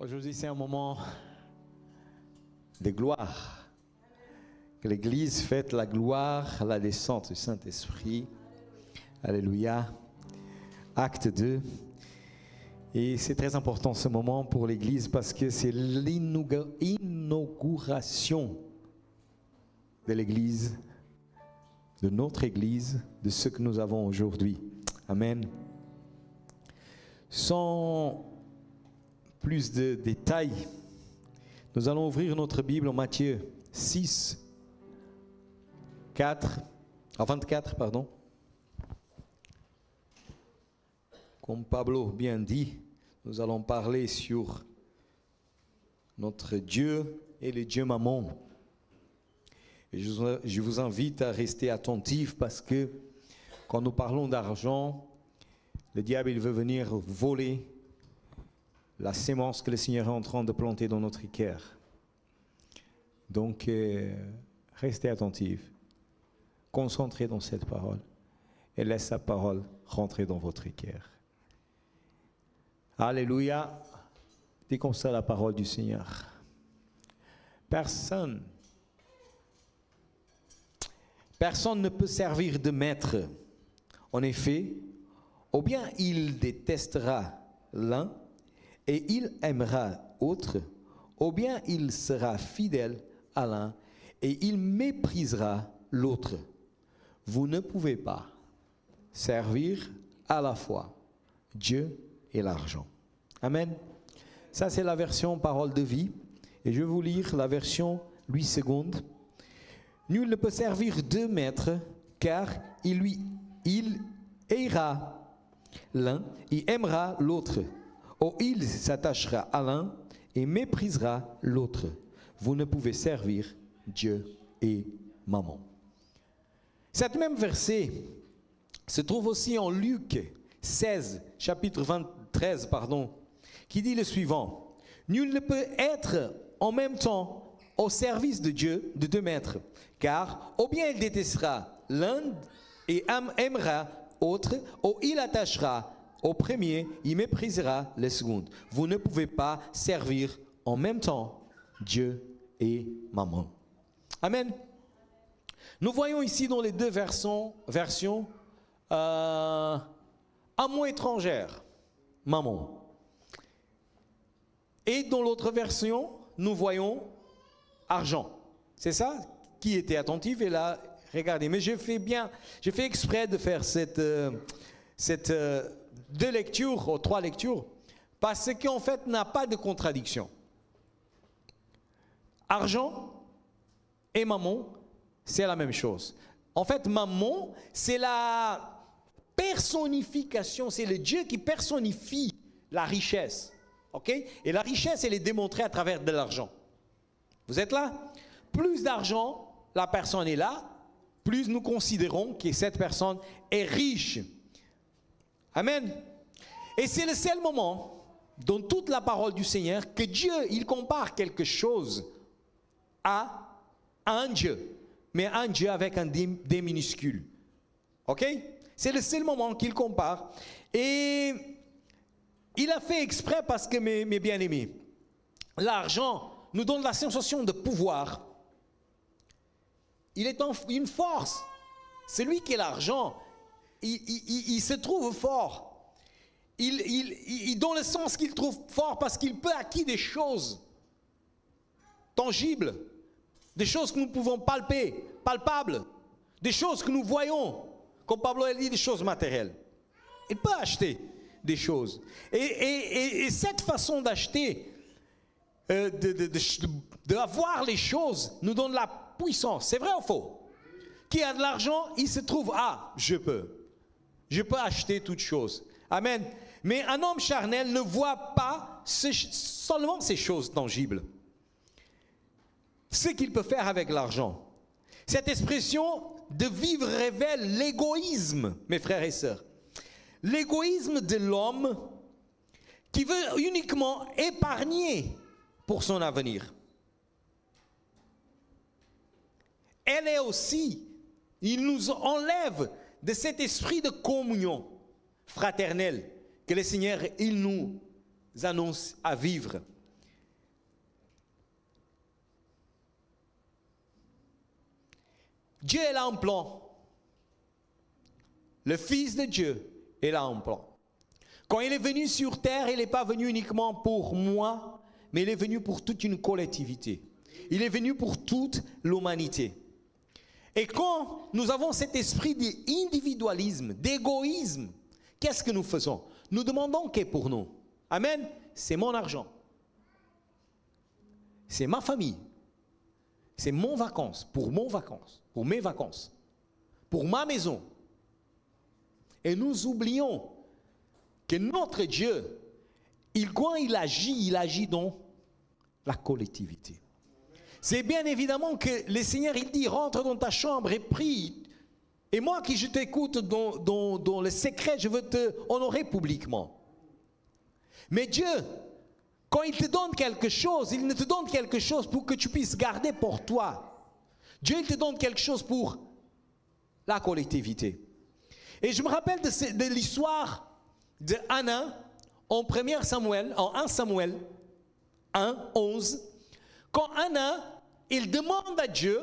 Aujourd'hui, c'est un moment de gloire. Que l'Église fête la gloire, la descente du Saint-Esprit. Alléluia. Acte 2. Et c'est très important ce moment pour l'Église parce que c'est l'inauguration de l'Église, de notre Église, de ce que nous avons aujourd'hui. Amen. Sans plus de détails, nous allons ouvrir notre Bible en Matthieu 6, 24, pardon. Comme Pablo bien dit, nous allons parler sur notre Dieu et le Dieu Mammon. Et je vous invite à rester attentifs parce que quand nous parlons d'argent, le diable il veut venir voler la sémence que le Seigneur est en train de planter dans notre cœur. Donc, restez attentifs, concentrez dans cette parole et laissez sa parole rentrer dans votre cœur. Alléluia. Dis comme ça la parole du Seigneur. Personne ne peut servir de maître. En effet, ou bien il détestera l'un et il aimera l'autre, ou bien il sera fidèle à l'un et il méprisera l'autre. Vous ne pouvez pas servir à la fois Dieu et l'argent. Amen. Ça, c'est la version parole de vie. Et je vais vous lire la version Louis II. Nul ne peut servir deux maîtres, car il haïra l'un et aimera l'autre. Ou il s'attachera à l'un et méprisera l'autre. Vous ne pouvez servir Dieu et Mammon. Cet même verset se trouve aussi en Luc 16, chapitre 13, qui dit le suivant. Nul ne peut être en même temps au service de Dieu de deux maîtres, car ou bien il détestera l'un et aimera l'autre, ou il attachera au premier, il méprisera le second. Vous ne pouvez pas servir en même temps Dieu et Mammon. Amen. Nous voyons ici dans les deux versions un mot étranger, Mammon. Et dans l'autre version, nous voyons argent. C'est ça qui était attentif. Et là, regardez, mais j'ai fait exprès de faire cette deux lectures, ou trois lectures, parce qu'en fait, n'a pas de contradiction. Argent et Mammon, c'est la même chose. En fait, Mammon, c'est la personnification, c'est le Dieu qui personnifie la richesse. Ok? Et la richesse, elle est démontrée à travers de l'argent. Vous êtes là? Plus d'argent, la personne est là, plus nous considérons que cette personne est riche. Amen. Et c'est le seul moment dans toute la parole du Seigneur que Dieu, il compare quelque chose à un Dieu, mais un Dieu avec un D minuscule. Ok? C'est le seul moment qu'il compare. Et il a fait exprès parce que, mes bien-aimés, l'argent nous donne la sensation de pouvoir. Il est une force. Celui qui a l'argent, il se trouve fort. Dans le sens qu'il trouve fort parce qu'il peut acquérir des choses tangibles, des choses que nous pouvons palpables, des choses que nous voyons, comme Pablo a dit, des choses matérielles. Il peut acheter des choses. Et cette façon d'acheter, d'avoir les choses, nous donne la puissance. C'est vrai ou faux? Qui a de l'argent, il se trouve, je peux acheter toutes choses. Amen. Mais un homme charnel ne voit pas seulement ces choses tangibles. Ce qu'il peut faire avec l'argent. Cette expression de vivre révèle l'égoïsme, mes frères et sœurs. L'égoïsme de l'homme qui veut uniquement épargner pour son avenir. Elle est aussi, il nous enlève de cet esprit de communion fraternelle que le Seigneur, il nous annonce à vivre. Dieu est là en plan. Le Fils de Dieu est là en plan. Quand il est venu sur terre, il n'est pas venu uniquement pour moi, mais il est venu pour toute une collectivité. Il est venu pour toute l'humanité. Et quand nous avons cet esprit d'individualisme, d'égoïsme, qu'est-ce que nous faisons? Nous demandons qu'est pour nous. Amen. C'est mon argent. C'est ma famille. C'est mon vacances, pour mes vacances, pour ma maison. Et nous oublions que notre Dieu, quand il agit dans la collectivité. C'est bien évidemment que le Seigneur, il dit, rentre dans ta chambre et prie. Et moi qui je t'écoute dans le secret, je veux te honorer publiquement. Mais Dieu, quand il te donne quelque chose, il ne te donne quelque chose pour que tu puisses garder pour toi. Dieu, il te donne quelque chose pour la collectivité. Et je me rappelle de l'histoire de Anna en 1 Samuel 1, 11. Quand Anna, il demande à Dieu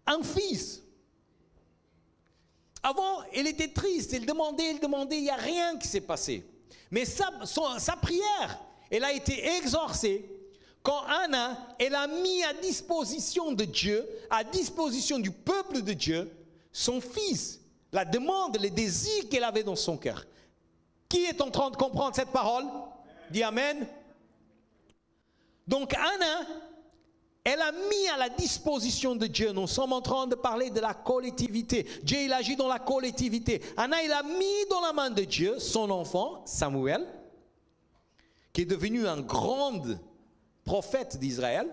un fils. Avant, elle était triste, elle demandait, il n'y a rien qui s'est passé. Mais sa prière, elle a été exaucée quand Anna, elle a mis à disposition de Dieu, à disposition du peuple de Dieu, son fils. La demande, les désirs qu'elle avait dans son cœur. Qui est en train de comprendre cette parole? Dis Amen. Donc Anna, elle a mis à la disposition de Dieu. Nous sommes en train de parler de la collectivité. Dieu, il agit dans la collectivité. Anna, il a mis dans la main de Dieu son enfant, Samuel, qui est devenu un grand prophète d'Israël.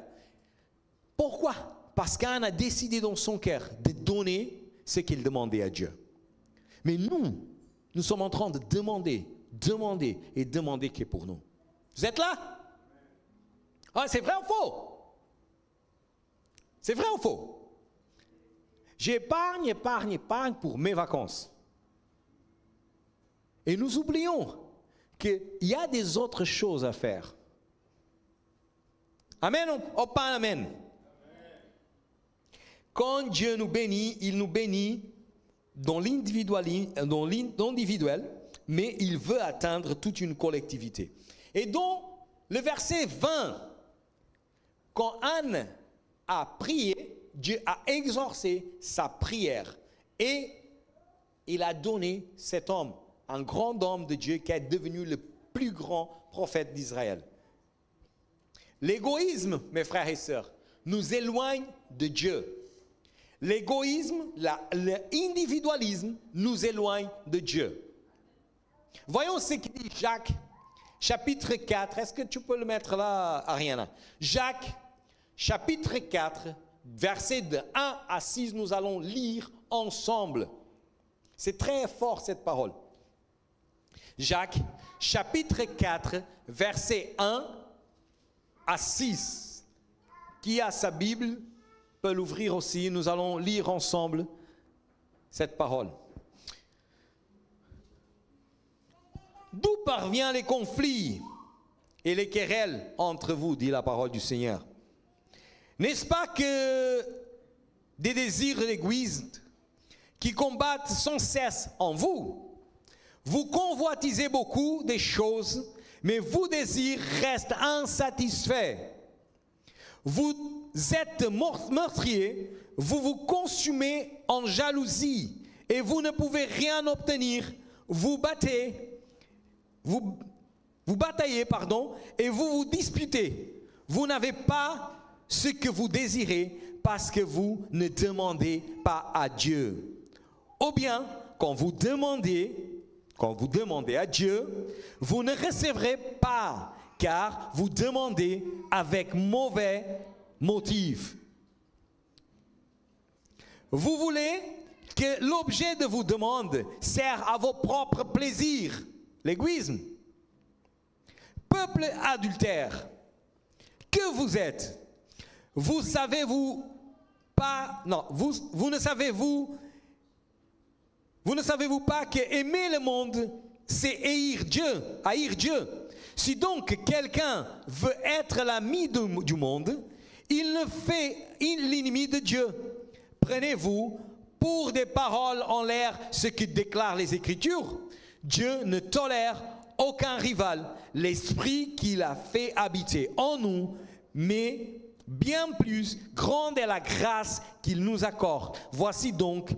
Pourquoi? Parce qu'Anna a décidé dans son cœur de donner ce qu'il demandait à Dieu. Mais nous sommes en train de demander qui est pour nous. Vous êtes là? Ah, c'est vrai ou faux? C'est vrai ou faux? J'épargne pour mes vacances. Et nous oublions qu'il y a des autres choses à faire. Amen ou pas amen? Quand Dieu nous bénit, il nous bénit dans l'individuel, mais il veut atteindre toute une collectivité. Et dans le verset 20, quand Anne a prié, Dieu a exaucé sa prière et il a donné cet homme, un grand homme de Dieu qui est devenu le plus grand prophète d'Israël. L'égoïsme, mes frères et sœurs, nous éloigne de Dieu. L'égoïsme, l'individualisme nous éloigne de Dieu. Voyons ce que dit Jacques, chapitre 4. Est-ce que tu peux le mettre là, Ariana? Jacques, chapitre 4, versets de 1 à 6, nous allons lire ensemble. C'est très fort cette parole. Jacques, chapitre 4, versets 1 à 6. Qui a sa Bible peut l'ouvrir aussi. Nous allons lire ensemble cette parole. D'où parviennent les conflits et les querelles entre vous, dit la parole du Seigneur. N'est-ce pas que des désirs égoïstes qui combattent sans cesse en vous? Vous convoitisez beaucoup des choses, mais vos désirs restent insatisfaits. Vous êtes meurtriers, vous vous consumez en jalousie et vous ne pouvez rien obtenir. Vous bataillez, et vous vous disputez. Vous n'avez pas ce que vous désirez parce que vous ne demandez pas à Dieu. Ou bien, quand vous demandez à Dieu, vous ne recevrez pas, car vous demandez avec mauvais motifs. Vous voulez que l'objet de vos demandes sert à vos propres plaisirs. L'égoïsme. Peuple adultère, que vous êtes? Vous ne savez-vous pas que aimer le monde, c'est haïr Dieu. Si donc quelqu'un veut être l'ami du monde, il ne fait l'ennemi de Dieu. Prenez-vous pour des paroles en l'air ce que déclarent les Écritures. Dieu ne tolère aucun rival. L'esprit qu'il a fait habiter en nous, mais bien plus grande est la grâce qu'il nous accorde. Voici donc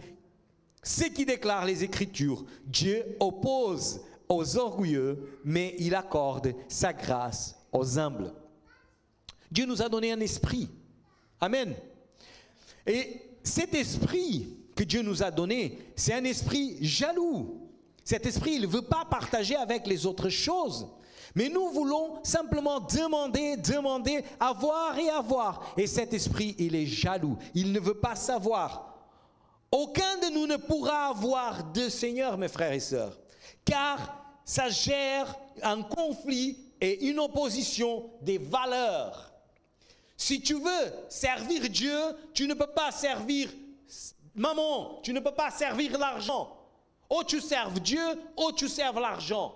ce qui déclare les Écritures. Dieu oppose aux orgueilleux, mais il accorde sa grâce aux humbles. Dieu nous a donné un esprit. Amen. Et cet esprit que Dieu nous a donné, c'est un esprit jaloux. Cet esprit, il ne veut pas partager avec les autres choses. Mais nous voulons simplement demander, avoir et avoir. Et cet esprit, il est jaloux. Il ne veut pas savoir. Aucun de nous ne pourra avoir deux seigneurs, mes frères et sœurs. Car ça gère un conflit et une opposition des valeurs. Si tu veux servir Dieu, tu ne peux pas servir maman, tu ne peux pas servir l'argent. Ou tu serves Dieu, ou tu serves l'argent.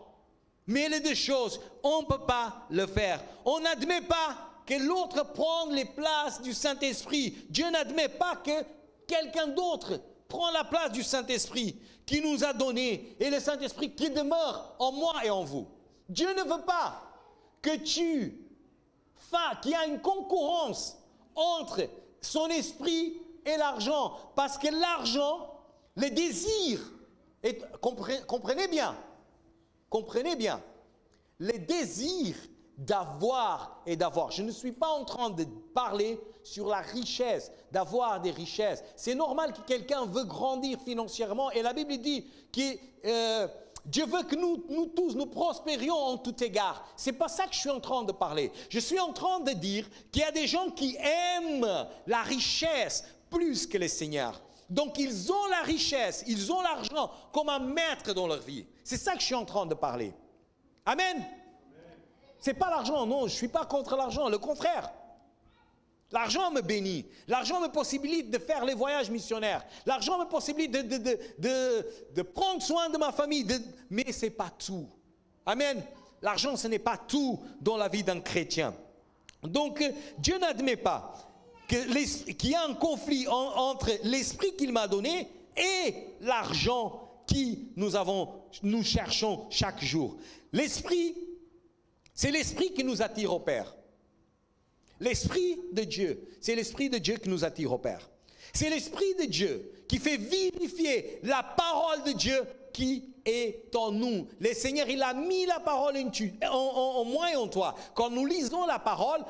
Mais les deux choses, on ne peut pas le faire. On n'admet pas que l'autre prenne les places du Saint-Esprit. Dieu n'admet pas que quelqu'un d'autre prend la place du Saint-Esprit qui nous a donné et le Saint-Esprit qui demeure en moi et en vous. Dieu ne veut pas que qu'il y ait une concurrence entre son esprit et l'argent. Parce que l'argent, les désirs, comprenez bien, les désirs d'avoir et d'avoir. Je ne suis pas en train de parler sur la richesse, d'avoir des richesses. C'est normal que quelqu'un veut grandir financièrement et la Bible dit que Dieu veut que nous tous, nous prospérions en tout égard. Ce n'est pas ça que je suis en train de parler. Je suis en train de dire qu'il y a des gens qui aiment la richesse plus que les seigneurs. Donc ils ont la richesse, ils ont l'argent comme un maître dans leur vie. C'est ça que je suis en train de parler. Amen. Ce n'est pas l'argent, non, je ne suis pas contre l'argent, le contraire. L'argent me bénit, l'argent me possibilite de faire les voyages missionnaires, l'argent me possibilite de prendre soin de ma famille, mais ce n'est pas tout. Amen. L'argent, ce n'est pas tout dans la vie d'un chrétien. Donc, Dieu n'admet pas qu'il y a un conflit entre l'esprit qu'il m'a donné et l'argent nous cherchons chaque jour. L'esprit, c'est l'esprit qui nous attire au Père. L'esprit de Dieu, c'est l'esprit de Dieu qui nous attire au Père. C'est l'esprit de Dieu qui fait vivifier la parole de Dieu qui est en nous. Le Seigneur, il a mis la parole en moi et en toi. Quand nous lisons la parole,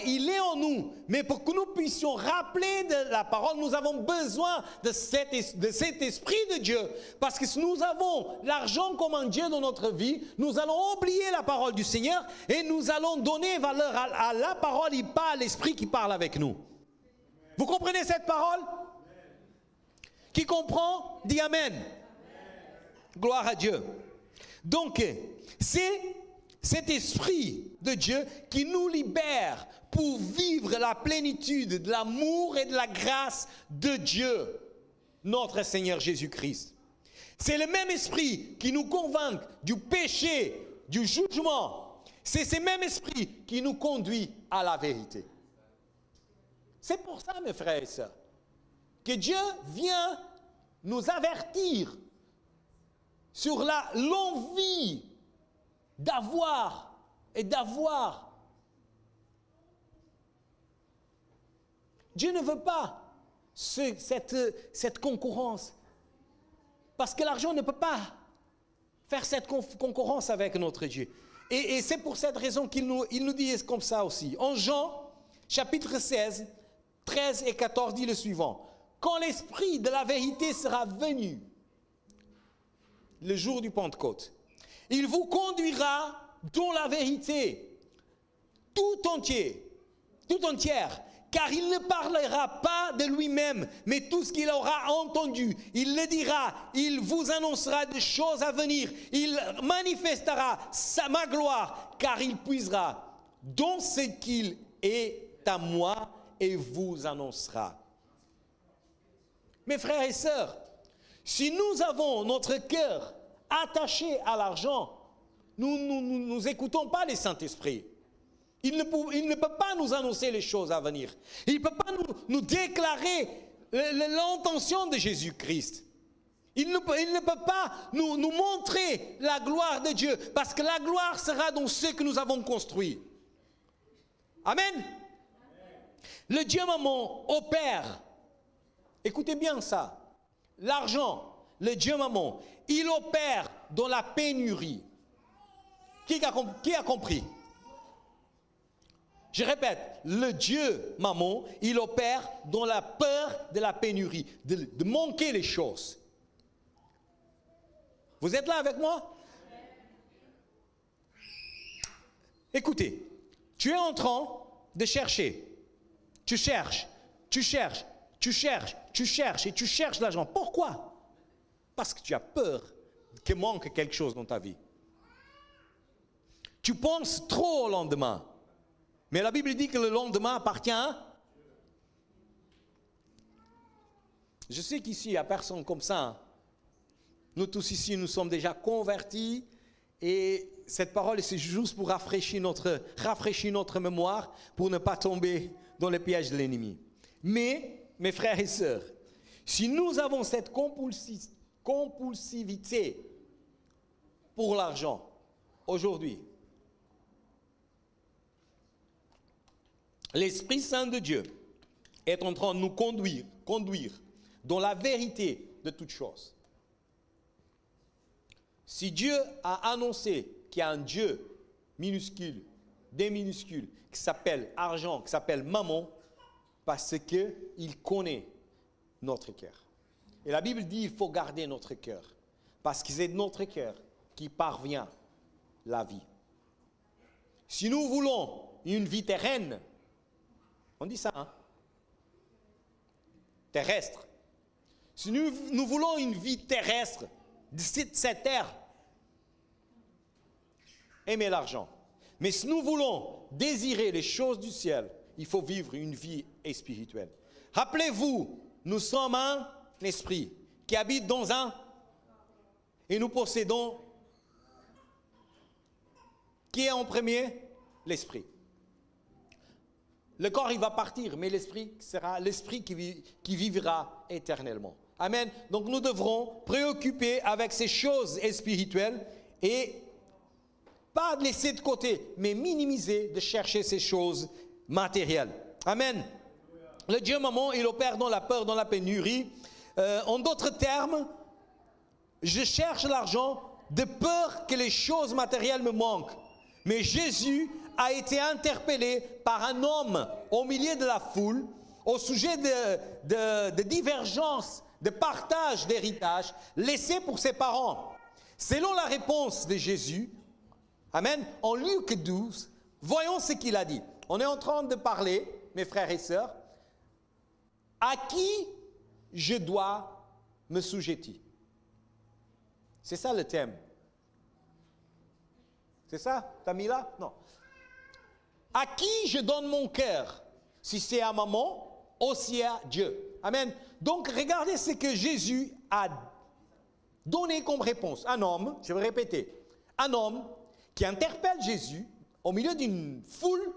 il est en nous. Mais pour que nous puissions rappeler de la parole, nous avons besoin de cet esprit de Dieu. Parce que si nous avons l'argent comme un Dieu dans notre vie, nous allons oublier la parole du Seigneur et nous allons donner valeur à la parole et pas à l'esprit qui parle avec nous. Vous comprenez cette parole? Qui comprend, dit Amen. Gloire à Dieu. Donc, c'est cet esprit de Dieu qui nous libère pour vivre la plénitude de l'amour et de la grâce de Dieu, notre Seigneur Jésus-Christ. C'est le même esprit qui nous convainc du péché, du jugement. C'est ce même esprit qui nous conduit à la vérité. C'est pour ça, mes frères et sœurs, que Dieu vient nous avertir sur l'envie d'avoir et d'avoir. Dieu ne veut pas cette concurrence. Parce que l'argent ne peut pas faire cette concurrence avec notre Dieu. Et c'est pour cette raison qu'il nous dit comme ça aussi. En Jean, chapitre 16, 13 et 14, dit le suivant. Quand l'Esprit de la vérité sera venu, le jour du Pentecôte, il vous conduira dans la vérité tout entière, car il ne parlera pas de lui-même, mais tout ce qu'il aura entendu, il le dira, il vous annoncera des choses à venir, il manifestera ma gloire, car il puisera dans ce qu'il est à moi et vous annoncera. Mes frères et sœurs, si nous avons notre cœur attaché à l'argent, nous n'écoutons pas le Saint-Esprit. Il ne peut pas nous annoncer les choses à venir. Il ne peut pas nous déclarer l'intention de Jésus-Christ. Il ne peut pas nous montrer la gloire de Dieu, parce que la gloire sera dans ce que nous avons construit. Amen. Le Dieu Mammon opère, écoutez bien ça, l'argent, le Dieu Mammon, il opère dans la pénurie. Qui a compris? Je répète, le Dieu Mammon, il opère dans la peur de la pénurie, de manquer les choses. Vous êtes là avec moi? Écoutez, tu es en train de chercher. Tu cherches et tu cherches l'argent. Pourquoi? Parce que tu as peur qu'il manque quelque chose dans ta vie. Tu penses trop au lendemain. Mais la Bible dit que le lendemain appartient à... Je sais qu'ici, il n'y a personne comme ça. Nous tous ici, nous sommes déjà convertis. Et cette parole, c'est juste pour rafraîchir notre mémoire, pour ne pas tomber dans les pièges de l'ennemi. Mais, mes frères et sœurs, si nous avons cette compulsivité pour l'argent, aujourd'hui, l'Esprit Saint de Dieu est en train de nous conduire dans la vérité de toutes choses. Si Dieu a annoncé qu'il y a un Dieu minuscule, des minuscules, qui s'appelle argent, qui s'appelle mammon, parce qu'il connaît notre cœur. Et la Bible dit qu'il faut garder notre cœur, parce que c'est notre cœur qui parvient la vie. Si nous voulons une vie terrenne, on dit ça, hein? Terrestre. Si nous voulons une vie terrestre, de cette terre, aimer l'argent. Mais si nous voulons désirer les choses du ciel, il faut vivre une vie spirituelle. Rappelez-vous, nous sommes un esprit qui habite dans un... Et nous possédons... Qui est en premier? L'esprit. Le corps, il va partir, mais l'esprit sera l'esprit qui vivra éternellement. Amen. Donc nous devrons préoccuper avec ces choses spirituelles et pas de laisser de côté, mais minimiser de chercher ces choses matérielles. Amen. Le Dieu Mammon, il opère dans la peur, dans la pénurie. En d'autres termes, je cherche l'argent de peur que les choses matérielles me manquent. Mais Jésus a été interpellé par un homme au milieu de la foule au sujet de divergences, de partage d'héritage laissé pour ses parents. Selon la réponse de Jésus, amen, en Luc 12, voyons ce qu'il a dit. On est en train de parler, mes frères et sœurs, à qui je dois me sujeter. C'est ça le thème. C'est ça? T'as mis là? Non. À qui je donne mon cœur? Si c'est à maman, aussi à Dieu. Amen. Donc, regardez ce que Jésus a donné comme réponse. Un homme, je vais répéter, un homme qui interpelle Jésus au milieu d'une foule.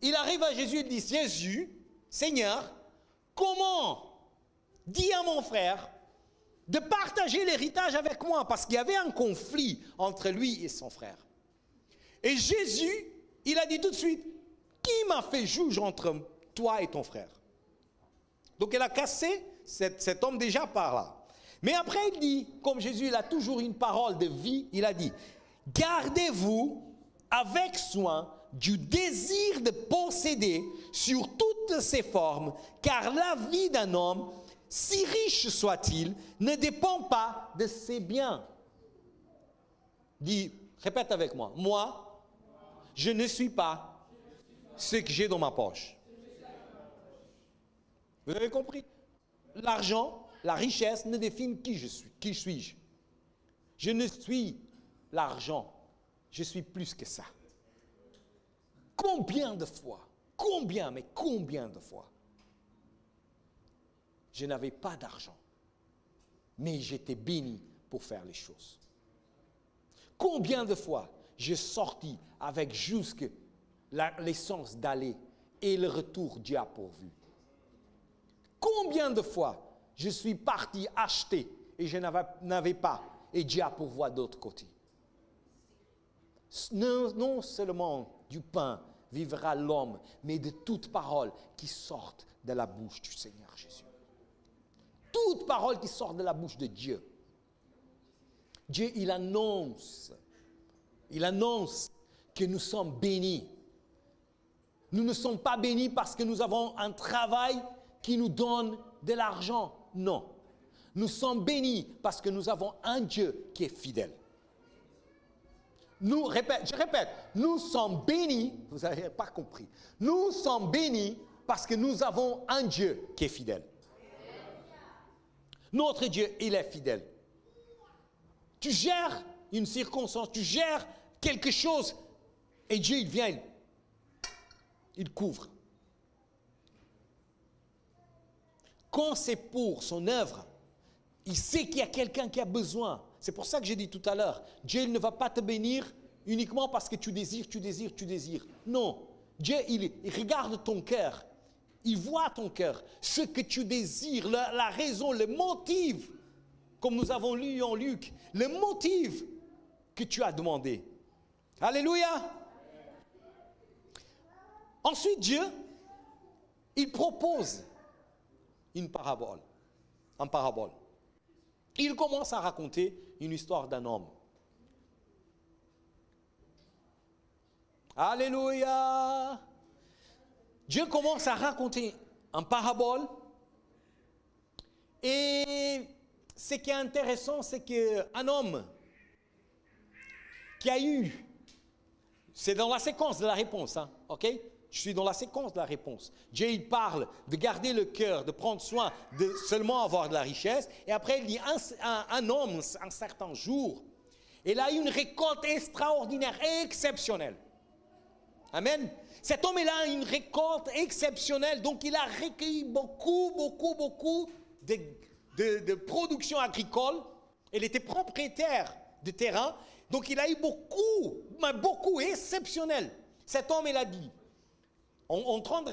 Il arrive à Jésus et dit, Jésus, Seigneur, comment dis à mon frère de partager l'héritage avec moi? Parce qu'il y avait un conflit entre lui et son frère. Et Jésus, il a dit tout de suite, qui m'a fait juge entre toi et ton frère? Donc il a cassé cet homme déjà par là. Mais après il dit, comme Jésus il a toujours une parole de vie, il a dit, gardez-vous avec soin du désir de posséder sur toutes ses formes, car la vie d'un homme, si riche soit-il, ne dépend pas de ses biens. Dis, répète avec moi, moi, je ne suis pas ce que j'ai dans ma poche. Vous avez compris? L'argent, la richesse ne définit qui je suis. Qui suis-je? Je ne suis l'argent. Je suis plus que ça. Combien de fois, combien de fois, je n'avais pas d'argent, mais j'étais béni pour faire les choses. Combien de fois j'ai sorti avec jusque l'essence d'aller et le retour Dieu a pourvu. Combien de fois je suis parti acheter et je n'avais pas, et Dieu a pourvu d'autre côté. Non seulement du pain vivra l'homme, mais de toute parole qui sortent de la bouche du Seigneur Jésus. Toute parole qui sort de la bouche de Dieu. Dieu, il annonce que nous sommes bénis. Nous ne sommes pas bénis parce que nous avons un travail qui nous donne de l'argent. Non. Nous sommes bénis parce que nous avons un Dieu qui est fidèle. Je répète, nous sommes bénis, vous n'avez pas compris. Nous sommes bénis parce que nous avons un Dieu qui est fidèle. Notre Dieu, il est fidèle. Tu gères une circonstance, tu gères quelque chose, et Dieu, il vient, il couvre. Quand c'est pour son œuvre, il sait qu'il y a quelqu'un qui a besoin. C'est pour ça que j'ai dit tout à l'heure, Dieu il ne va pas te bénir uniquement parce que tu désires. Non, Dieu il regarde ton cœur, il voit ton cœur, ce que tu désires, la raison, le motif, comme nous avons lu en Luc, le motif que tu as demandé. Alléluia. Ensuite, Dieu, il propose une parabole, en parabole. Il commence à raconter une histoire d'un homme. Alléluia. Dieu commence à raconter en parabole. Et ce qui est intéressant, c'est qu'un homme qui a eu, c'est dans la séquence de la réponse, hein, ok? Je suis dans la séquence de la réponse. Dieu, il parle de garder le cœur, de prendre soin, de seulement avoir de la richesse. Et après, il dit, un homme, un certain jour, il a eu une récolte extraordinaire, exceptionnelle. Amen. Cet homme, il a une récolte exceptionnelle. Donc, il a recueilli beaucoup de production agricole. Il était propriétaire de terrain. Donc, il a eu beaucoup exceptionnel. Cet homme, il a dit, en train de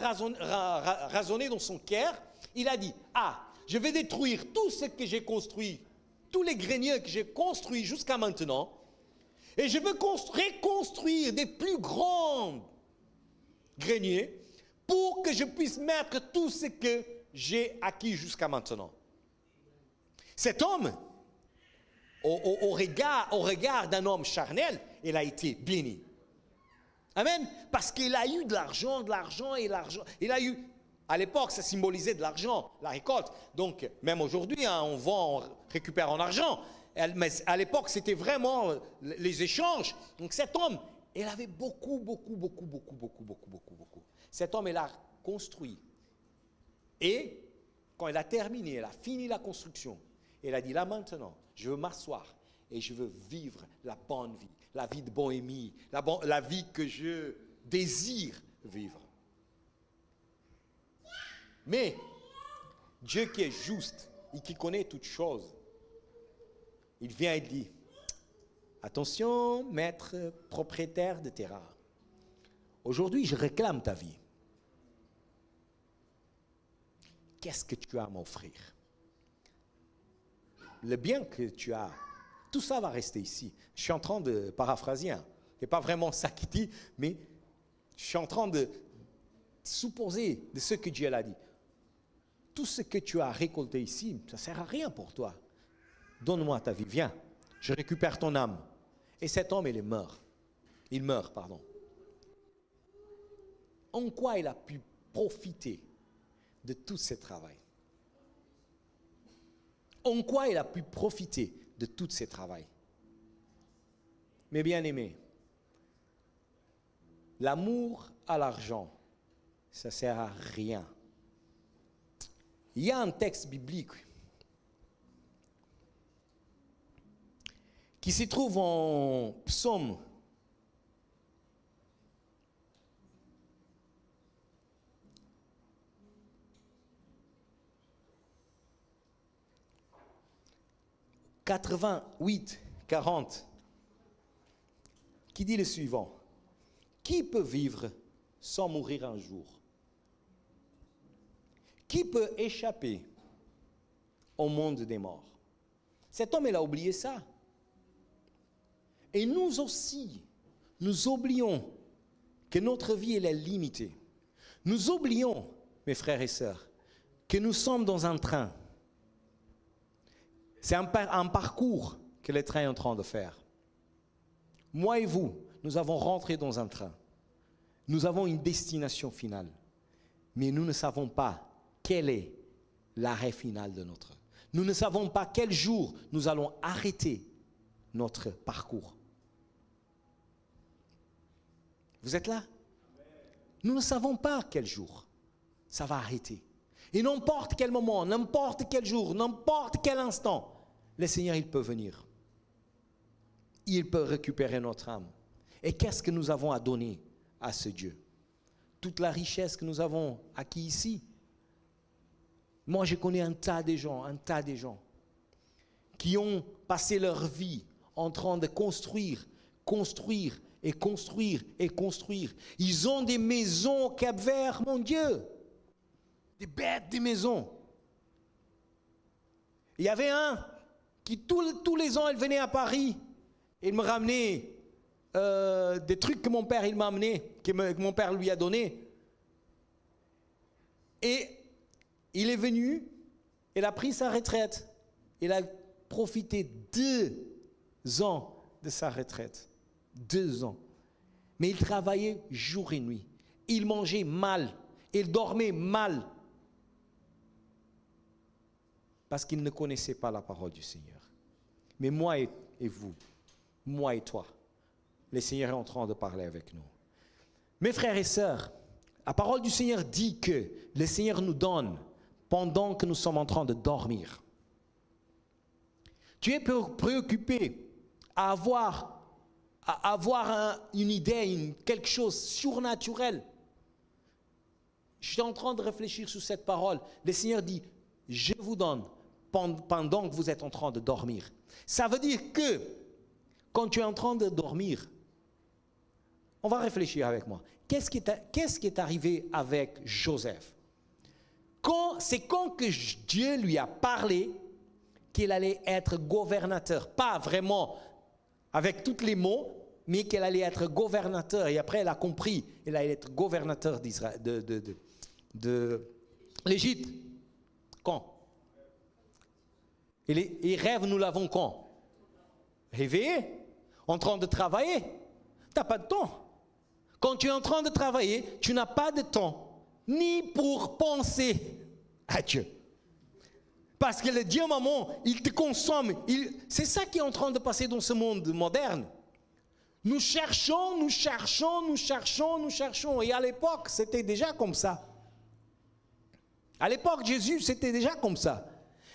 raisonner dans son cœur, il a dit, je vais détruire tout ce que j'ai construit, tous les greniers que j'ai construits jusqu'à maintenant, et je veux reconstruire des plus grands greniers pour que je puisse mettre tout ce que j'ai acquis jusqu'à maintenant. Cet homme, au regard d'un homme charnel, il a été béni. Amen. Parce qu'il a eu de l'argent. Il a eu, à l'époque, ça symbolisait de l'argent, la récolte. Donc, même aujourd'hui, on vend, on récupère en argent. Mais à l'époque, c'était vraiment les échanges. Donc, cet homme, il avait beaucoup. Cet homme, il a construit. Et, quand il a terminé, il a fini la construction. Il a dit, là maintenant, je veux m'asseoir et je veux vivre la bonne vie. La vie de bohémie, la vie que je désire vivre. Mais Dieu qui est juste et qui connaît toutes choses, il vient et dit, attention, maître propriétaire de terrain, aujourd'hui je réclame ta vie. Qu'est-ce que tu as à m'offrir? Le bien que tu as, tout ça va rester ici. Je suis en train de paraphraser, ce n'est pas vraiment ça qu'il dit, mais je suis en train de supposer de ce que Dieu a dit. Tout ce que tu as récolté ici, ça ne sert à rien pour toi. Donne-moi ta vie, viens, je récupère ton âme. Et cet homme, il meurt. Il meurt, pardon. En quoi il a pu profiter de tout ce travail? En quoi il a pu profiter de tout ce travail? Mes bien-aimés, l'amour à l'argent, ça ne sert à rien. Il y a un texte biblique qui se trouve en Psaume 88, 40, qui dit le suivant: qui peut vivre sans mourir un jour? Qui peut échapper au monde des morts? Cet homme, il a oublié ça. Et nous aussi, nous oublions que notre vie, elle est limitée. Nous oublions, mes frères et sœurs, que nous sommes dans un train. C'est un parcours que le train est en train de faire. Moi et vous, nous avons rentré dans un train. Nous avons une destination finale. Mais nous ne savons pas quel est l'arrêt final de notre. Nous ne savons pas quel jour nous allons arrêter notre parcours. Vous êtes là? Nous ne savons pas quel jour ça va arrêter. Et n'importe quel moment, n'importe quel jour, n'importe quel instant, le Seigneur, il peut venir. Il peut récupérer notre âme. Et qu'est-ce que nous avons à donner à ce Dieu? Toute la richesse que nous avons acquis ici. Moi, je connais un tas de gens qui ont passé leur vie en train de construire et construire et construire. Ils ont des maisons au Cap-Vert, mon Dieu. Des bêtes de maisons. Il y avait un qui, tous les ans, il venait à Paris. Il me ramenait des trucs que mon père il m'a amené, que mon père lui a donné. Et il est venu, il a pris sa retraite. Il a profité 2 ans de sa retraite. 2 ans. Mais il travaillait jour et nuit. Il mangeait mal. Il dormait mal. Parce qu'il ne connaissait pas la parole du Seigneur. Mais moi et vous, moi et toi, le Seigneur est en train de parler avec nous. Mes frères et sœurs, la parole du Seigneur dit que le Seigneur nous donne pendant que nous sommes en train de dormir. Tu es préoccupé à avoir une idée, quelque chose de surnaturel. Je suis en train de réfléchir sur cette parole. Le Seigneur dit, je vous donne pendant que vous êtes en train de dormir. Ça veut dire que quand tu es en train de dormir, on va réfléchir avec moi. Qu'est-ce qui est arrivé avec Joseph? C'est quand que Dieu lui a parlé qu'il allait être gouvernateur. Pas vraiment avec tous les mots, mais qu'il allait être gouvernateur. Et après, elle a compris, il allait être gouvernateur d'Israël, de l'Égypte. Quand? Et les rêves, nous l'avons quand? Réveillé, en train de travailler. Tu n'as pas de temps. Quand tu es en train de travailler, tu n'as pas de temps, ni pour penser à Dieu. Parce que le Dieu maman, il te consomme. C'est ça qui est en train de passer dans ce monde moderne. Nous cherchons. Et à l'époque, c'était déjà comme ça. À l'époque, Jésus, c'était déjà comme ça.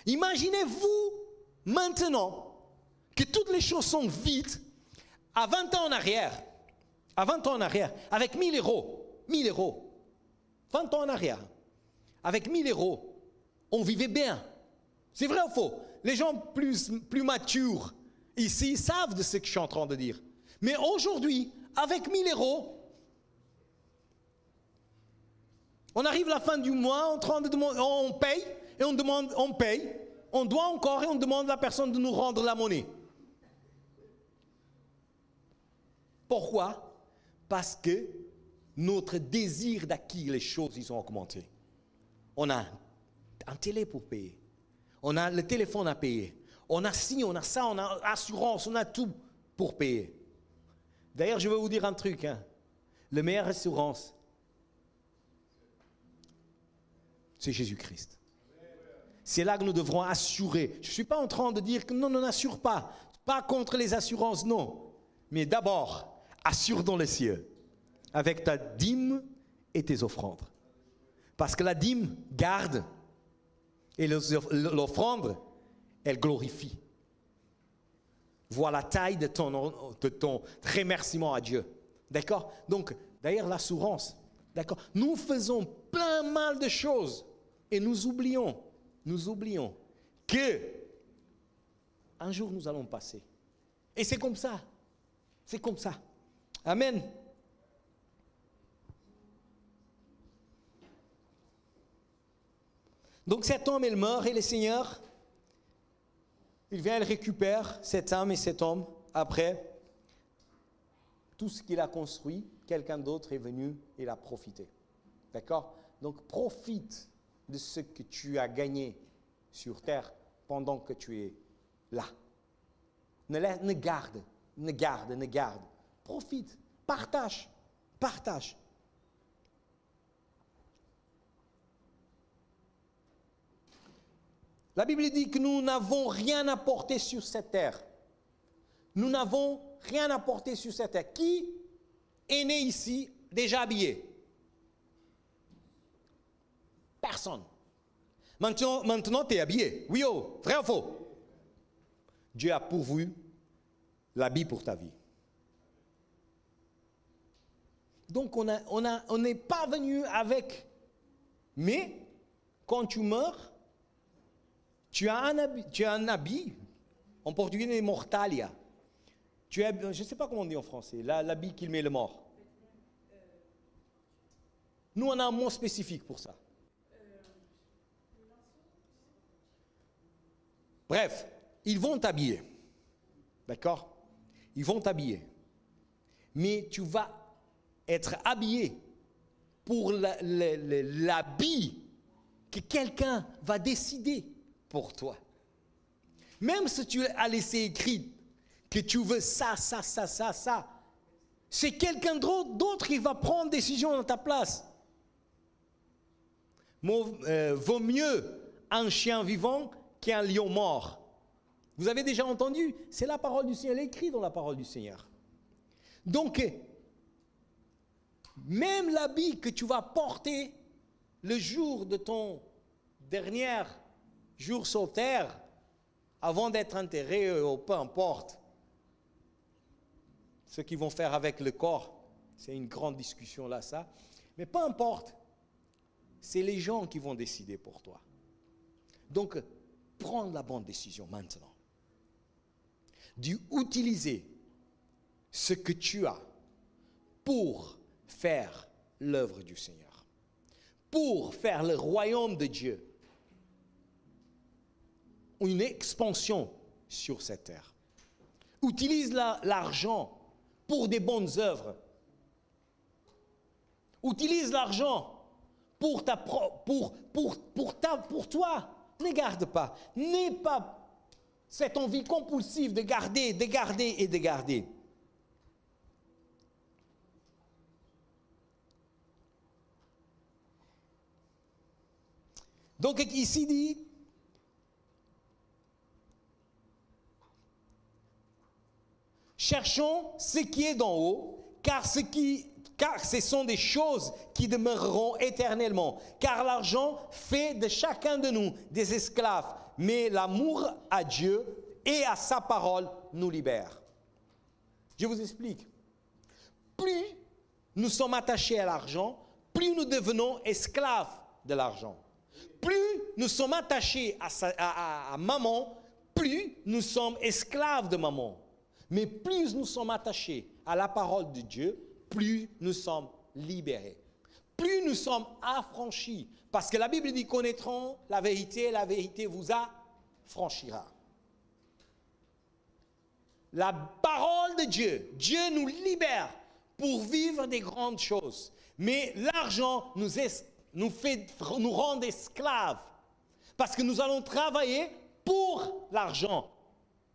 Imaginez-vous maintenant que toutes les choses sont vides. À 20 ans en arrière, avec 1000 euros, 20 ans en arrière, avec 1000 euros, on vivait bien. C'est vrai ou faux? Les gens plus matures ici savent de ce que je suis en train de dire. Mais aujourd'hui, avec 1000 euros, on arrive à la fin du mois, en train de demander, on paye, et on paye, on doit encore et on demande à la personne de nous rendre la monnaie. Pourquoi? Parce que notre désir d'acquérir les choses, ils ont augmenté. On a un télé pour payer. On a le téléphone à payer. On a ci, on a ça, on a assurance, on a tout pour payer. D'ailleurs, je vais vous dire un truc. La meilleure assurance, c'est Jésus-Christ. C'est là que nous devrons assurer. Je ne suis pas en train de dire que non, on n'assure pas. Pas contre les assurances, non. Mais d'abord, assure dans les cieux, avec ta dîme et tes offrandes. Parce que la dîme garde, et l'offrande, elle glorifie. Vois la taille de ton remerciement à Dieu. D'accord? Donc, d'ailleurs, l'assurance. D'accord? Nous faisons plein mal de choses et nous oublions que un jour nous allons passer. Et c'est comme ça. C'est comme ça. Amen. Donc cet homme, il meurt et le Seigneur, il vient, il récupère cette âme et cet homme. Après, tout ce qu'il a construit, quelqu'un d'autre est venu et il a profité. D'accord? Donc profite de ce que tu as gagné sur terre pendant que tu es là. Ne garde. Profite, partage. La Bible dit que nous n'avons rien à porter sur cette terre. Nous n'avons rien à porter sur cette terre. Qui est né ici déjà habillé? Personne. Maintenant tu es habillé. Oui, oh, vrai ou faux? Dieu a pourvu l'habit pour ta vie. Donc on n'est pas venu avec. Mais quand tu meurs, tu as un habit. En portugais, c'est mortalia. Je ne sais pas comment on dit en français, l'habit qu'il met le mort. Nous, on a un mot spécifique pour ça. Bref, ils vont t'habiller. D'accord? Ils vont t'habiller. Mais tu vas être habillé pour l'habit que quelqu'un va décider pour toi. Même si tu as laissé écrit que tu veux ça, c'est quelqu'un d'autre qui va prendre décision dans ta place. Vaut mieux un chien vivant qu'un lion mort. Vous avez déjà entendu? C'est la parole du Seigneur, elle est écrite dans la parole du Seigneur. Donc, même l'habit que tu vas porter le jour de ton dernier jour sur terre, avant d'être enterré, ou peu importe, ce qu'ils vont faire avec le corps, c'est une grande discussion là, ça. Mais peu importe, c'est les gens qui vont décider pour toi. Donc, prends la bonne décision maintenant. D'utiliser ce que tu as pour faire l'œuvre du Seigneur, pour faire le royaume de Dieu, une expansion sur cette terre. Utilise l'argent pour des bonnes œuvres. Utilise l'argent pour toi. Ne garde pas. N'aie pas cette envie compulsive de garder. Donc ici dit, cherchons ce qui est d'en haut, car ce sont des choses qui demeureront éternellement. Car l'argent fait de chacun de nous des esclaves, mais l'amour à Dieu et à sa parole nous libère. Je vous explique. Plus nous sommes attachés à l'argent, plus nous devenons esclaves de l'argent. Plus nous sommes attachés à maman, plus nous sommes esclaves de maman. Mais plus nous sommes attachés à la parole de Dieu, plus nous sommes libérés. Plus nous sommes affranchis. Parce que la Bible dit, connaîtront la vérité vous affranchira. La parole de Dieu, Dieu nous libère pour vivre des grandes choses. Mais l'argent nous rend esclaves. Parce que nous allons travailler pour l'argent.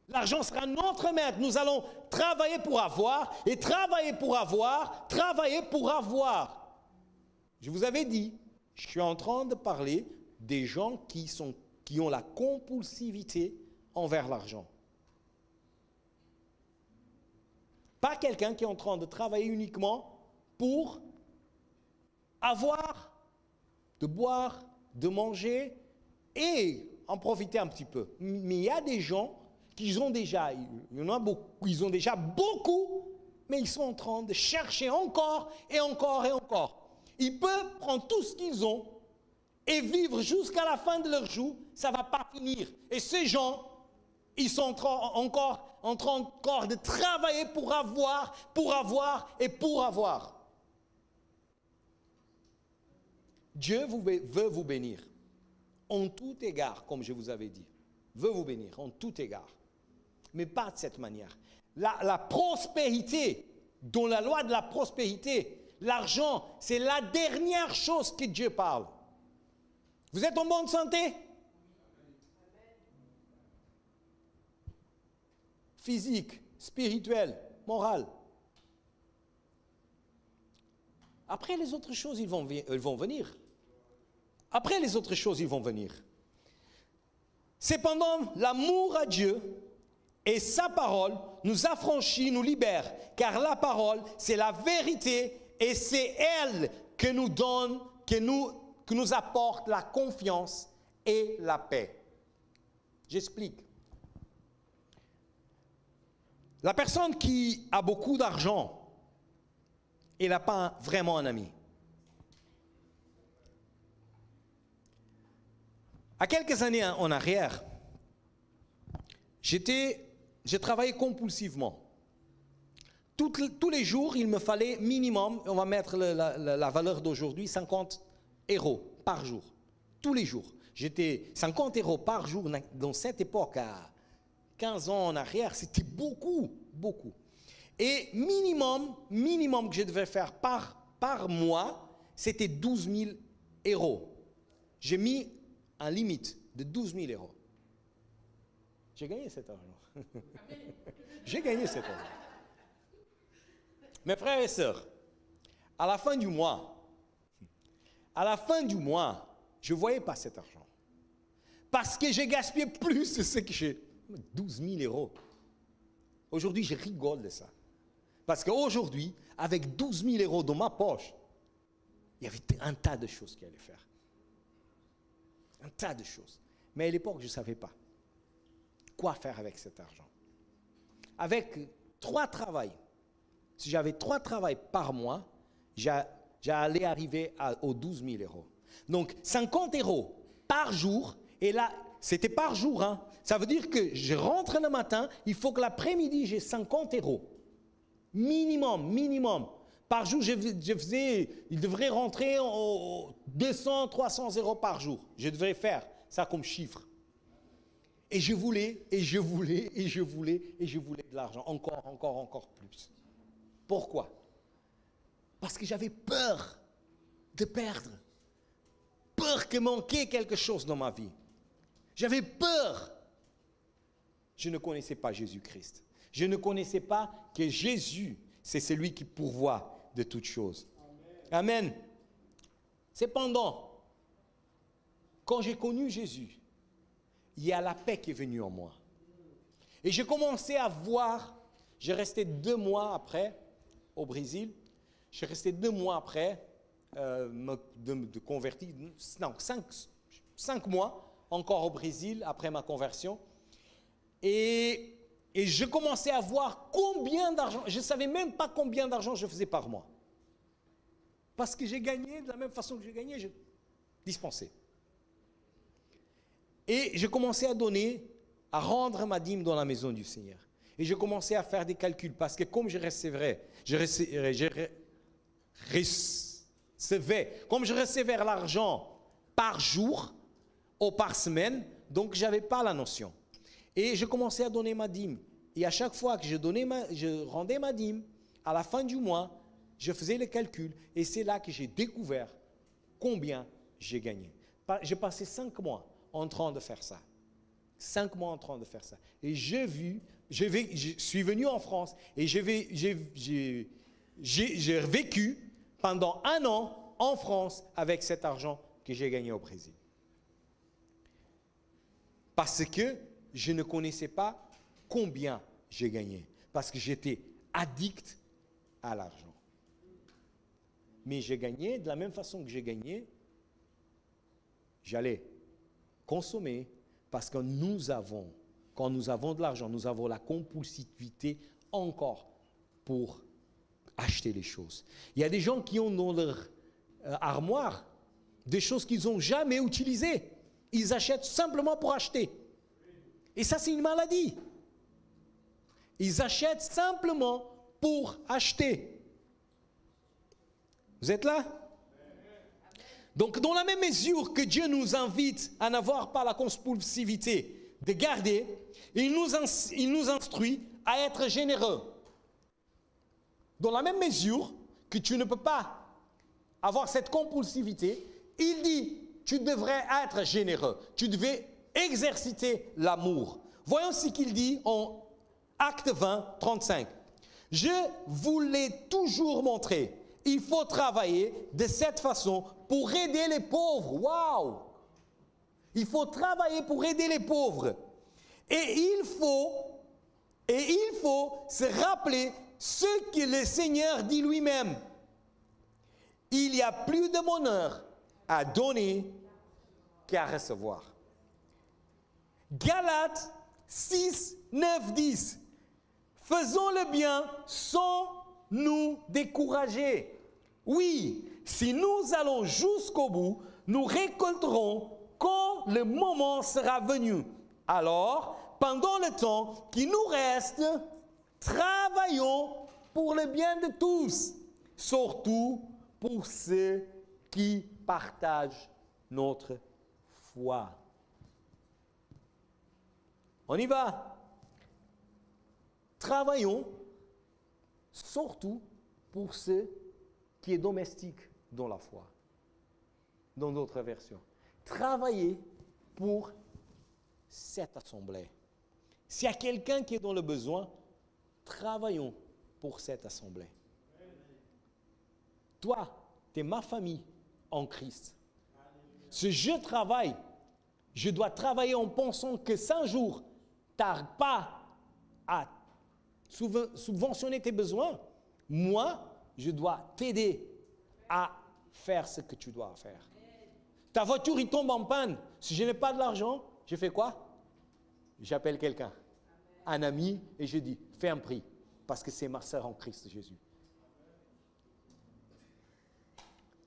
L'argent sera notre maître. Nous allons travailler pour avoir, et travailler pour avoir, travailler pour avoir. Je vous avais dit, je suis en train de parler des gens qui ont la compulsivité envers l'argent. Pas quelqu'un qui est en train de travailler uniquement pour avoir, de boire, de manger et en profiter un petit peu. Mais il y a des gens qui ont déjà, il y en a beaucoup, ils ont déjà beaucoup, mais ils sont en train de chercher encore et encore et encore. Ils peuvent prendre tout ce qu'ils ont et vivre jusqu'à la fin de leur jour, ça ne va pas finir. Et ces gens, ils sont encore en train de travailler pour avoir et pour avoir. Dieu veut vous bénir. en tout égard, comme je vous avais dit. Veut vous bénir en tout égard. Mais pas de cette manière. La prospérité, dans la loi de la prospérité, l'argent, c'est la dernière chose que Dieu parle. Vous êtes en bonne santé? Physique, spirituelle, morale. Après les autres choses, ils vont venir. Après les autres choses, ils vont venir. Cependant, l'amour à Dieu et sa parole nous affranchit, nous libère, car la parole, c'est la vérité et c'est elle que nous donne, que nous apporte la confiance et la paix. J'explique. La personne qui a beaucoup d'argent, elle n'a pas vraiment un ami. À quelques années en arrière, j'ai travaillé compulsivement. Tous les jours, il me fallait minimum, on va mettre la valeur d'aujourd'hui, 50 € par jour. Tous les jours. J'étais 50 € par jour dans cette époque, à 15 ans en arrière, c'était beaucoup, beaucoup. Et minimum que je devais faire par mois, c'était 12 000 €. J'ai mis un limite de 12 000 €. J'ai gagné cet argent. J'ai gagné cet argent. Mes frères et sœurs, à la fin du mois, je ne voyais pas cet argent. Parce que j'ai gaspillé plus de ce que j'ai. 12 000 €. Aujourd'hui, je rigole de ça. Parce qu'aujourd'hui, avec 12 000 € dans ma poche, il y avait un tas de choses qu'il allait faire. Un tas de choses. Mais à l'époque, je ne savais pas quoi faire avec cet argent. Avec 3 travails, si j'avais 3 travails par mois, j'allais arriver aux 12 000 €. Donc, 50 € par jour, et là, c'était par jour, hein. Ça veut dire que je rentre le matin, il faut que l'après-midi, j'ai 50 €. Minimum. Par jour, il devrait rentrer 200, 300 € par jour. Je devrais faire ça comme chiffre. Et je voulais de l'argent, encore plus. Pourquoi? Parce que j'avais peur de perdre. Peur que manquait quelque chose dans ma vie. J'avais peur. Je ne connaissais pas Jésus-Christ. Je ne connaissais pas que Jésus, c'est celui qui pourvoit de toutes choses. Amen. Cependant, quand j'ai connu Jésus, il y a la paix qui est venue en moi. Et j'ai commencé à voir, j'ai resté 2 mois après au Brésil, j'ai resté 2 mois après de convertir, non, 5 mois encore au Brésil après ma conversion. Et je commençais à voir combien d'argent, je ne savais même pas combien d'argent je faisais par mois. Parce que j'ai gagné, de la même façon que j'ai gagné, je dispensais. Et je commençais à donner, à rendre ma dîme dans la maison du Seigneur. Et je commençais à faire des calculs, parce que comme je recevais l'argent par jour ou par semaine, donc je n'avais pas la notion. Et je commençais à donner ma dîme. Et à chaque fois que je rendais ma dîme, à la fin du mois, je faisais le calcul. Et c'est là que j'ai découvert combien j'ai gagné. J'ai passé 5 mois en train de faire ça. 5 mois en train de faire ça. Et je suis venu en France et j'ai vécu pendant 1 an en France avec cet argent que j'ai gagné au Brésil. Parce que je ne connaissais pas combien j'ai gagné. Parce que j'étais addict à l'argent. Mais j'ai gagné, de la même façon que j'ai gagné, j'allais consommer. Parce que quand nous avons de l'argent, nous avons la compulsivité encore pour acheter les choses. Il y a des gens qui ont dans leur armoire des choses qu'ils n'ont jamais utilisées. Ils achètent simplement pour acheter. Et ça, c'est une maladie. Ils achètent simplement pour acheter. Vous êtes là? Donc, dans la même mesure que Dieu nous invite à n'avoir pas la compulsivité de garder, il nous instruit à être généreux. Dans la même mesure que tu ne peux pas avoir cette compulsivité, il dit, tu devrais être généreux. Tu devais exercer l'amour. Voyons ce qu'il dit en Acte 20, 35. Je vous l'ai toujours montré. Il faut travailler de cette façon pour aider les pauvres. Waouh! Il faut travailler pour aider les pauvres. Et il faut se rappeler ce que le Seigneur dit lui-même. Il y a plus de bonheur à donner qu'à recevoir. Galates 6, 9, 10. Faisons le bien sans nous décourager. Oui, si nous allons jusqu'au bout, nous récolterons quand le moment sera venu. Alors, pendant le temps qui nous reste, travaillons pour le bien de tous, surtout pour ceux qui partagent notre foi. On y va. Travaillons surtout pour ceux qui est domestique dans la foi. Dans d'autres versions. Travaillez pour cette assemblée. S'il y a quelqu'un qui est dans le besoin, travaillons pour cette assemblée. Toi, tu es ma famille en Christ. Ce je travaille, je dois travailler en pensant que 5 jours, tu n'as pas à subventionner tes besoins. Moi, je dois t'aider à faire ce que tu dois faire. Ta voiture, il tombe en panne. Si je n'ai pas de l'argent, je fais quoi? J'appelle quelqu'un, un ami, et je dis, fais un prix, parce que c'est ma sœur en Christ Jésus.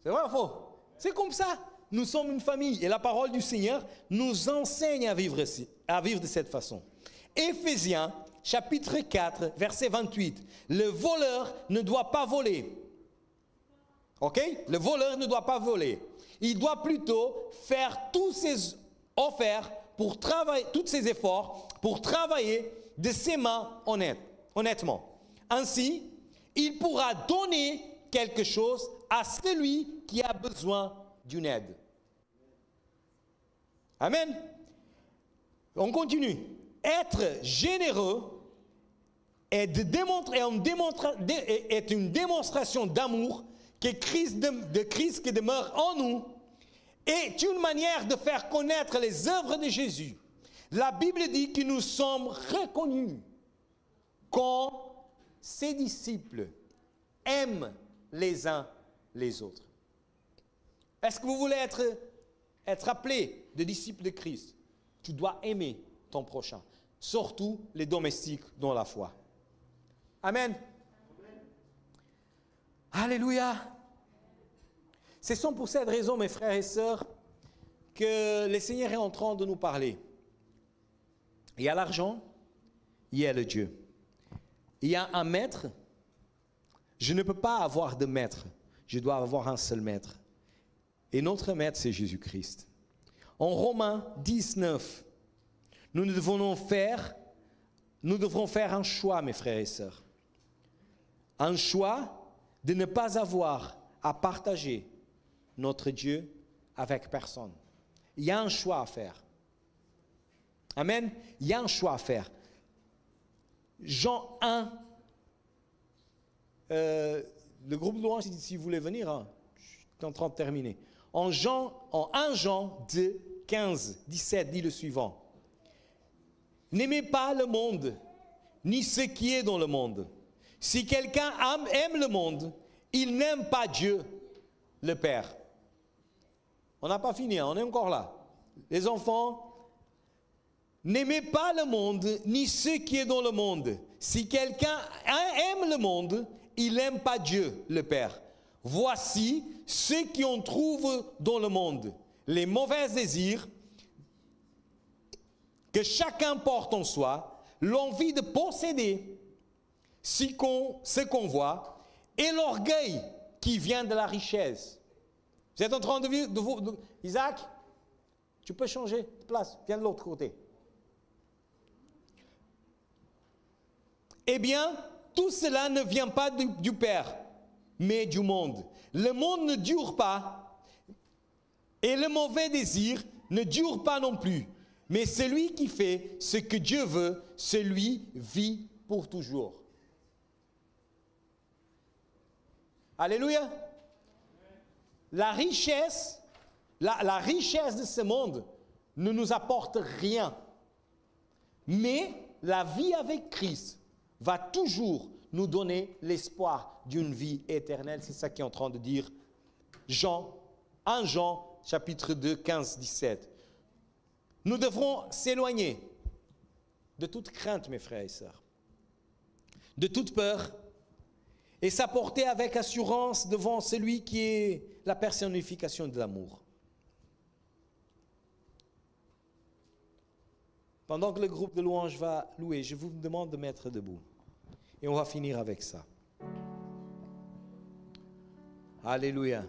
C'est vrai ou faux? C'est comme ça. Nous sommes une famille et la parole du Seigneur nous enseigne à vivre de cette façon. Éphésiens, chapitre 4, verset 28. Le voleur ne doit pas voler. OK? Le voleur ne doit pas voler. Il doit plutôt faire tous ses efforts pour travailler de ses mains honnêtement. Ainsi, il pourra donner quelque chose à celui qui a besoin d'une aide. Amen. On continue. Être généreux est une démonstration d'amour de Christ qui demeure en nous, est une manière de faire connaître les œuvres de Jésus. La Bible dit que nous sommes reconnus quand ses disciples aiment les uns les autres. Est-ce que vous voulez être appelé de disciples de Christ? Tu dois aimer ton prochain, surtout les domestiques dans la foi. Amen. Alléluia. C'est pour cette raison, mes frères et sœurs, que le Seigneur est en train de nous parler. Il y a l'argent, il y a le Dieu. Il y a un maître. Je ne peux pas avoir de maître. Je dois avoir un seul maître. Et notre maître, c'est Jésus-Christ. En Romains 19, nous devrons faire un choix, mes frères et sœurs. Un choix de ne pas avoir à partager notre Dieu avec personne. Il y a un choix à faire. Amen. Il y a un choix à faire. Jean 1, le groupe de louange, si vous voulez venir, hein, je suis en train de terminer. En 1 Jean 2, 15, 17, dit le suivant. N'aimez pas le monde, ni ce qui est dans le monde. Si quelqu'un aime le monde, il n'aime pas Dieu, le Père. On n'a pas fini, hein, on est encore là. Les enfants, n'aimez pas le monde, ni ce qui est dans le monde. Si quelqu'un aime le monde, il n'aime pas Dieu, le Père. Voici ce qu'on trouve dans le monde. Les mauvais désirs que chacun porte en soi, l'envie de posséder ce qu'on voit, et l'orgueil qui vient de la richesse. Vous êtes en train de vivre... Isaac, tu peux changer de place. Viens de l'autre côté. Eh bien, tout cela ne vient pas du Père, mais du monde. Le monde ne dure pas, et le mauvais désir ne dure pas non plus. Mais celui qui fait ce que Dieu veut, celui vit pour toujours. Alléluia. La richesse de ce monde ne nous apporte rien. Mais la vie avec Christ va toujours nous donner l'espoir d'une vie éternelle. C'est ça qu'est en train de dire un Jean, chapitre 2, 15, 17. Nous devrons s'éloigner de toute crainte, mes frères et sœurs, de toute peur, et s'apporter avec assurance devant celui qui est la personnification de l'amour. Pendant que le groupe de louanges va louer, je vous demande de mettre debout. Et on va finir avec ça. Alléluia.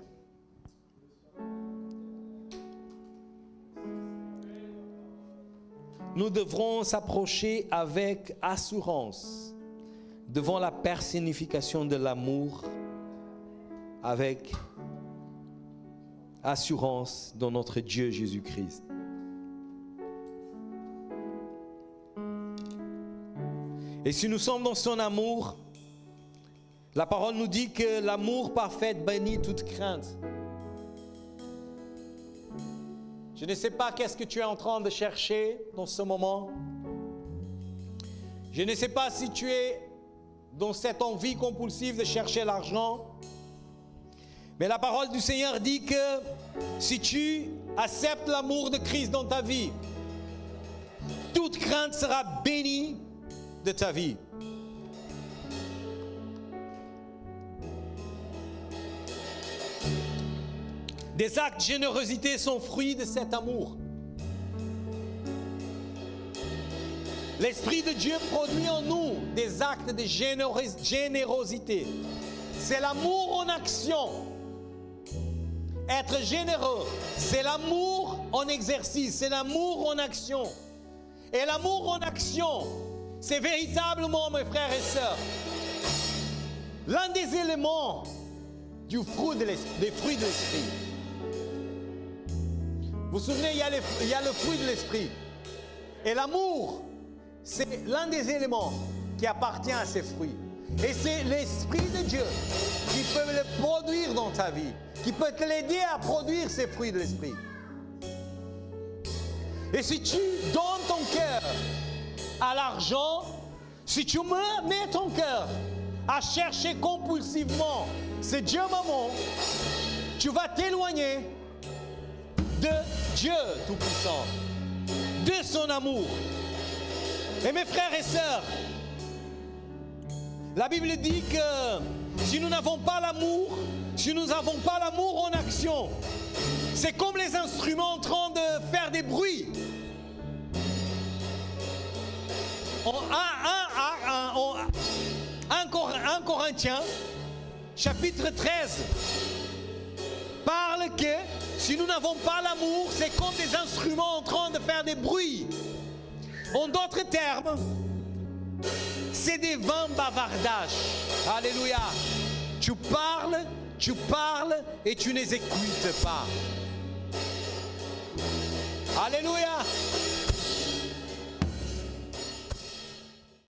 Nous devrons s'approcher avec assurance devant la personnification de l'amour, avec assurance dans notre Dieu Jésus-Christ. Et si nous sommes dans son amour, la parole nous dit que l'amour parfait bannit toute crainte. Je ne sais pas qu'est-ce que tu es en train de chercher dans ce moment. Je ne sais pas si tu es dans cette envie compulsive de chercher l'argent. Mais la parole du Seigneur dit que si tu acceptes l'amour de Christ dans ta vie, toute crainte sera bénie de ta vie. Des actes de générosité sont fruits de cet amour. L'Esprit de Dieu produit en nous des actes de générosité. C'est l'amour en action. Être généreux, c'est l'amour en exercice, c'est l'amour en action. Et l'amour en action, c'est véritablement, mes frères et sœurs, l'un des éléments des fruits de l'Esprit. Vous vous souvenez, il y a le fruit de l'Esprit. Et l'amour, c'est l'un des éléments qui appartient à ces fruits. Et c'est l'Esprit de Dieu qui peut le produire dans ta vie, qui peut te l'aider à produire ces fruits de l'Esprit. Et si tu donnes ton cœur à l'argent, si tu mets ton cœur à chercher compulsivement ce Dieu maman, tu vas t'éloigner de Dieu Tout-Puissant, de son amour. Et mes frères et sœurs, la Bible dit que si nous n'avons pas l'amour, si nous n'avons pas l'amour en action, c'est comme les instruments en train de faire des bruits. En 1 Corinthiens, chapitre 13, parle que si nous n'avons pas l'amour, c'est comme des instruments en train de faire des bruits. En d'autres termes, c'est des vains bavardages. Alléluia. Tu parles et tu ne les écoutes pas. Alléluia.